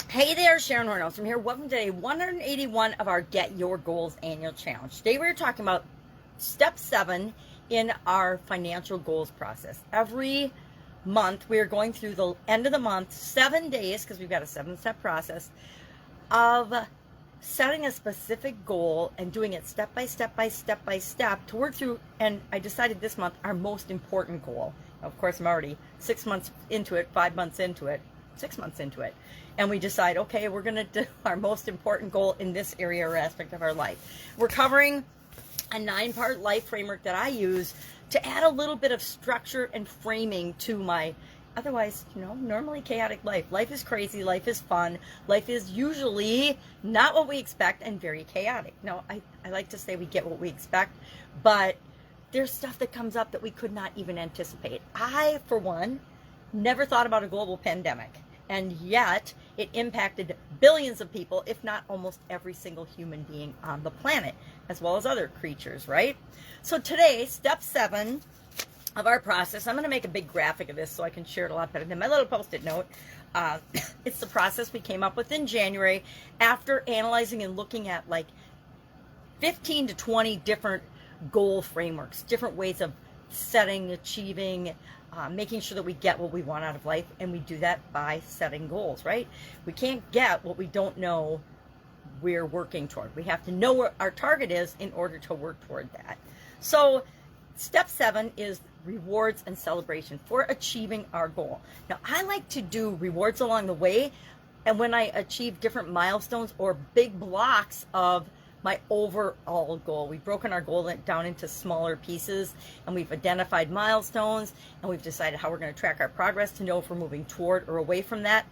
Hey there, Sharon Horne-Ellstrom here. Welcome to day 181 of our Get Your Goals annual challenge. Today we're talking about step 7 in our financial goals process. Every month we are going through the end of the month, 7 days, because we've got a 7-step process of setting a specific goal and doing it step by step to work through. And I decided this month our most important goal. Of course, I'm already 6 months into it, 5 months into it, 6 months into it, and we decide, okay, we're going to do our most important goal in this area or aspect of our life. We're covering a 9-part life framework that I use to add a little bit of structure and framing to my otherwise, normally chaotic life. Life is crazy, life is fun, life is usually not what we expect and very chaotic. Now, I like to say we get what we expect, but there's stuff that comes up that we could not even anticipate. I, for one, never thought about a global pandemic. And yet, it impacted billions of people, if not almost every single human being on the planet, as well as other creatures, right? So today, step 7 of our process, I'm going to make a big graphic of this so I can share it a lot better than my little Post-it note. It's the process we came up with in January after analyzing and looking at like 15 to 20 different goal frameworks, different ways of setting, achieving, making sure that we get what we want out of life, and we do that by setting goals, right? We can't get what we don't know we're working toward. We have to know what our target is in order to work toward that. So step 7 is rewards and celebration for achieving our goal. Now, I like to do rewards along the way, and when I achieve different milestones or big blocks of my overall goal. We've broken our goal down into smaller pieces, and we've identified milestones, and we've decided how we're going to track our progress to know if we're moving toward or away from that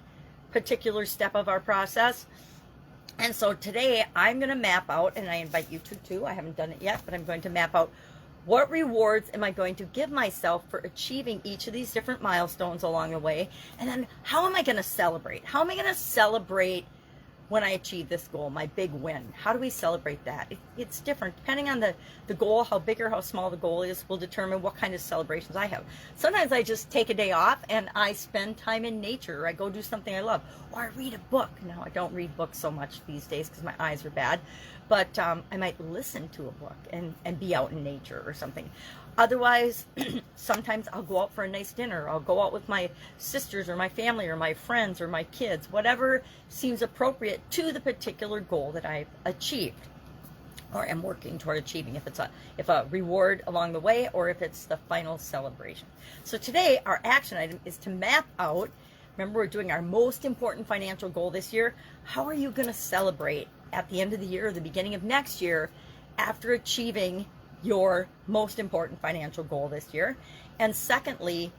particular step of our process. And so today I'm going to map out, and I invite you to too, I haven't done it yet, but I'm going to map out what rewards am I going to give myself for achieving each of these different milestones along the way, and then how am I going to celebrate? How am I going to celebrate when I achieve this goal, my big win? How do we celebrate that? It's different. Depending on the goal, how big or how small the goal is, will determine what kind of celebrations I have. Sometimes I just take a day off and I spend time in nature, or I go do something I love, or I read a book. Now, I don't read books so much these days because my eyes are bad, but I might listen to a book and be out in nature or something. Otherwise, sometimes I'll go out for a nice dinner. I'll go out with my sisters or my family or my friends or my kids, whatever seems appropriate to the particular goal that I've achieved or am working toward achieving, if a reward along the way or if it's the final celebration. So today, our action item is to map out, remember we're doing our most important financial goal this year. How are you going to celebrate at the end of the year or the beginning of next year after achieving your most important financial goal this year? And secondly,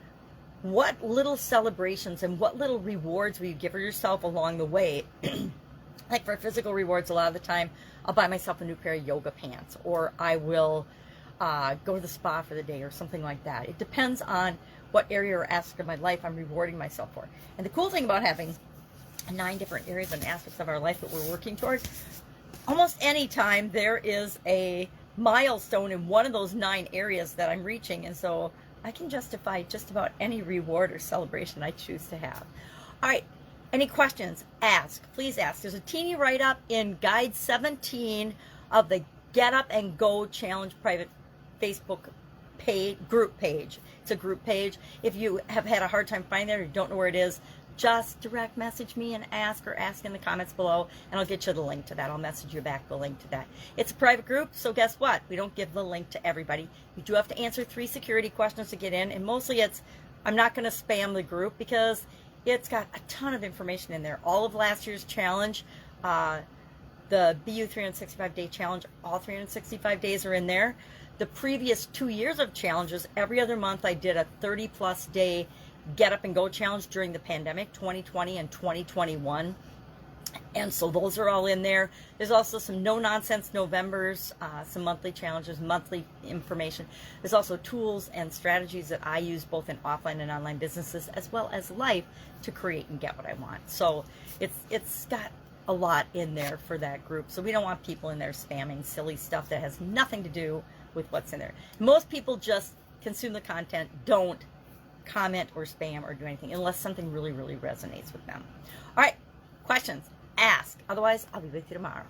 what little celebrations and what little rewards will you give yourself along the way? Like for physical rewards, a lot of the time I'll buy myself a new pair of yoga pants, or I will go to the spa for the day or something like that. It depends on what area or aspect of my life I'm rewarding myself for. And the cool thing about having 9 different areas and aspects of our life that we're working toward, almost any time there is a milestone in one of those 9 areas that I'm reaching, and so I can justify just about any reward or celebration I choose to have. All right, any questions? Ask, please ask. There's a teeny write-up in Guide 17 of the Get Up and Go Challenge private Facebook group page. It's a group page. If you have had a hard time finding it or you don't know where it is, just direct message me and ask, or ask in the comments below, and I'll get you the link to that. I'll message you back the link to that. It's a private group, so guess what? We don't give the link to everybody. You do have to answer 3 security questions to get in, and mostly I'm not going to spam the group because it's got a ton of information in there. All of last year's challenge, the BU 365-day challenge, all 365 days are in there. The previous 2 years of challenges, every other month I did a 30-plus day Get Up and Go challenge during the pandemic, 2020 and 2021. And so those are all in there. There's also some no-nonsense Novembers, some monthly challenges, monthly information. There's also tools and strategies that I use both in offline and online businesses, as well as life, to create and get what I want. So it's got a lot in there for that group. So we don't want people in there spamming silly stuff that has nothing to do with what's in there. Most people just consume the content, don't comment or spam or do anything unless something really, really resonates with them. All right, Questions? Ask. Otherwise, I'll be with you tomorrow.